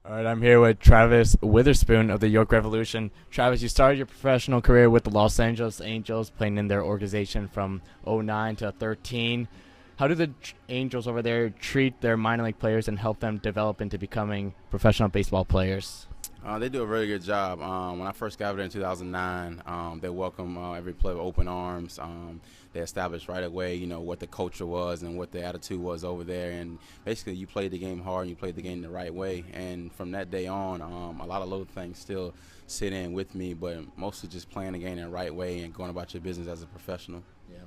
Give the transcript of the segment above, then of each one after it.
All right, I'm here with Travis Witherspoon of the York Revolution. Travis, you started your professional career with the Los Angeles Angels, playing in their organization from '09 to 13. How do the Angels over there treat their minor league players and help them develop into becoming professional baseball players? They do a really good job. When I first got over there in 2009, they welcome every player with open arms. They established right away, what the culture was and what the attitude was over there. And basically, you played the game hard and you played the game the right way. And from that day on, a lot of little things still sit in with me, but mostly just playing the game the right way and going about your business as a professional. Yeah.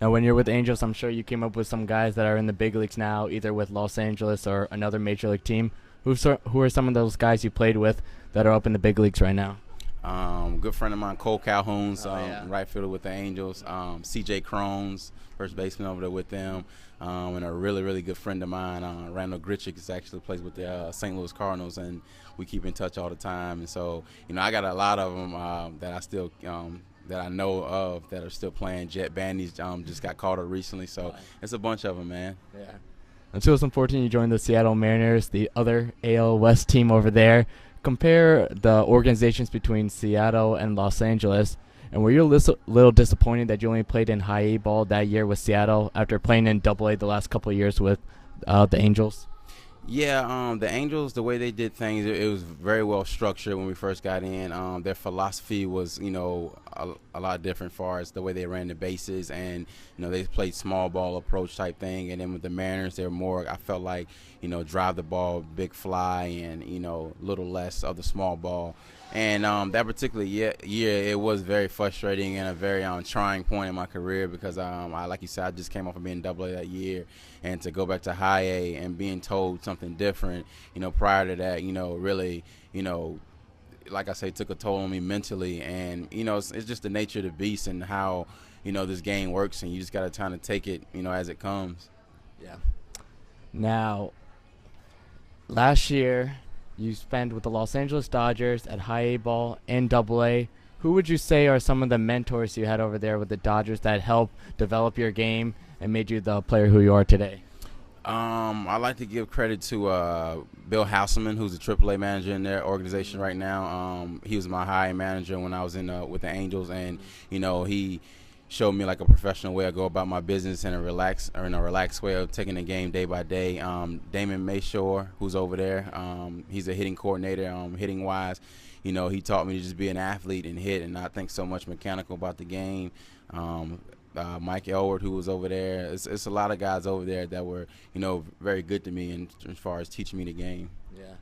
Now, when you're with Angels, I'm sure you came up with some guys that are in the big leagues now, either with Los Angeles or another major league team. Who are some of those guys you played with that are up in the big leagues right now? Good friend of mine, Cole Calhoun's, Yeah. right fielder with the Angels. C.J. Crohn's, first baseman over there with them. And a really, really good friend of mine, Randall Gritchick, actually plays with the St. Louis Cardinals, and we keep in touch all the time. And so, I got a lot of them that I still that I know of that are still playing. Jet Bandy's just got called up recently, so it's a bunch of them, man. Yeah. In 2014, you joined the Seattle Mariners, the other AL West team over there. Compare the organizations between Seattle and Los Angeles, and were you a little disappointed that you only played in high A ball that year with Seattle after playing in Double A the last couple of years with the Angels? Yeah, the Angels, the way they did things, it was very well structured when we first got in. Their philosophy was, a lot different as far as the way they ran the bases, and they played small ball approach type thing. And then with the Mariners, they were more, I felt like, drive the ball, big fly, and little less of the small ball. And that particular year, it was very frustrating and a very trying point in my career because, like you said, I just came off of being Double A that year, and to go back to High A and being told something different, prior to that, really, like I say, took a toll on me mentally. And it's just the nature of the beast and how this game works, and you just got to kind of take it, as it comes. Yeah. Now, last year, you spent with the Los Angeles Dodgers at high A ball and Double A. Who would you say are some of the mentors you had over there with the Dodgers that helped develop your game and made you the player who you are today? I like to give credit to Bill Hasselman, who's the AAA manager in their organization right now. He was my high manager when I was in with the Angels, and he showed me like a professional way to go about my business in a relaxed way of taking the game day by day. Damon Mayshore, who's over there, he's a hitting coordinator, hitting wise. He taught me to just be an athlete and hit and not think so much mechanical about the game. Mike Elward, who was over there. It's a lot of guys over there that were, very good to me as far as teaching me the game. Yeah.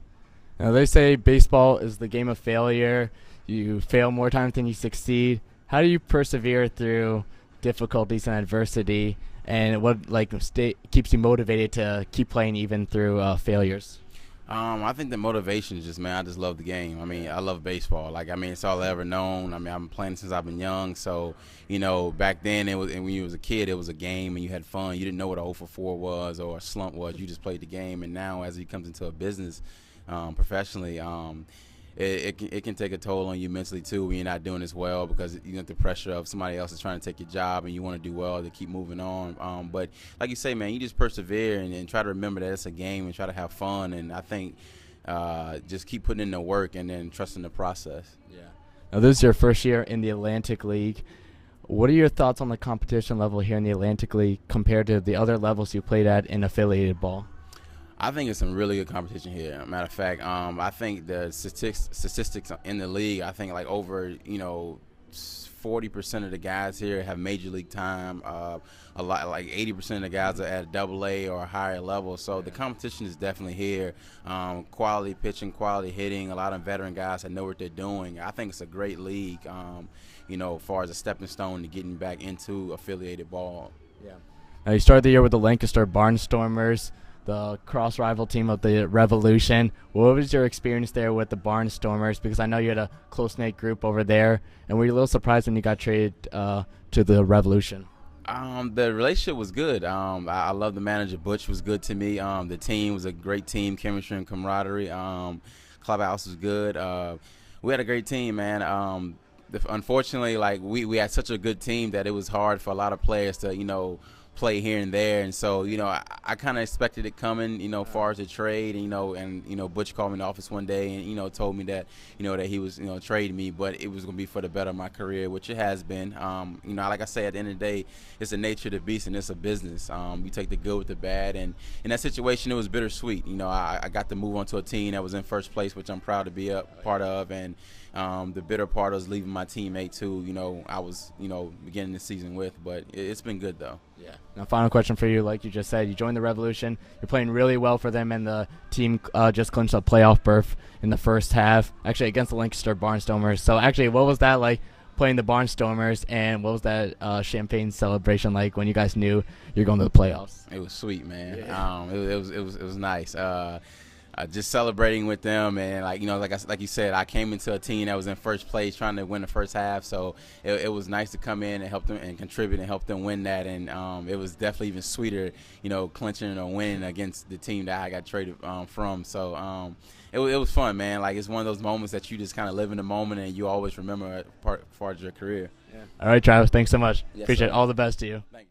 Now, they say baseball is the game of failure. You fail more times than you succeed. How do you persevere through difficulties and adversity, and what keeps you motivated to keep playing even through failures? I think the motivation is just, man, I just love the game. I mean, I love baseball. It's all I ever known. I mean, I've been playing since I've been young. So, back then and when you was a kid, it was a game and you had fun. You didn't know what a 0 for 4 was or a slump was. You just played the game. And now as it comes into a business professionally, it can take a toll on you mentally too when you're not doing as well because you get the pressure of somebody else is trying to take your job and you want to do well to keep moving on. But like you say, man, you just persevere and try to remember that it's a game and try to have fun. And I think just keep putting in the work and then trusting the process. Yeah. Now, this is your first year in the Atlantic League. What are your thoughts on the competition level here in the Atlantic League compared to the other levels you played at in affiliated ball? I think it's some really good competition here. Matter of fact, I think the statistics in the league, I think like over 40% of the guys here have major league time. A lot, like 80% of the guys are at Double A or a higher level. So the competition is definitely here. Quality pitching, quality hitting. A lot of veteran guys that know what they're doing. I think it's a great league. As far as a stepping stone to getting back into affiliated ball. Yeah. Now, you started the year with the Lancaster Barnstormers, the cross-rival team of the Revolution. What was your experience there with the Barnstormers? Because I know you had a close-knit group over there, and were you a little surprised when you got traded to the Revolution? The relationship was good. I love the manager. Butch was good to me. The team was a great team, chemistry and camaraderie. Clubhouse was good. We had a great team, man. Unfortunately, we had such a good team that it was hard for a lot of players to, play here and there. And so, I kind of expected it coming, as far as the trade, and Butch called me in the office one day and, told me that, that he was, trading me, but it was going to be for the better of my career, which it has been. Like I say, at the end of the day, it's the nature of the beast and it's a business. You take the good with the bad. And in that situation, it was bittersweet. I got to move on to a team that was in first place, which I'm proud to be a part of. And the bitter part was leaving my teammate too. I was, beginning the season with, but it's been good though. Yeah. Now, final question for you. Like you just said, you joined the Revolution. You're playing really well for them, and the team just clinched a playoff berth in the first half, actually against the Lancaster Barnstormers. So, actually, what was that like playing the Barnstormers, and what was that champagne celebration like when you guys knew you're going to the playoffs? It was sweet, man. Yeah. It was nice. Just celebrating with them, and like you said, I came into a team that was in first place, trying to win the first half. So it was nice to come in and help them and contribute and help them win that. And it was definitely even sweeter, clinching or winning against the team that I got traded from. So it was fun, man. Like, it's one of those moments that you just kind of live in the moment and you always remember as far as your career. Yeah. All right, Travis. Thanks so much. Yes, Appreciate sir. it. All the best to you. Thank you.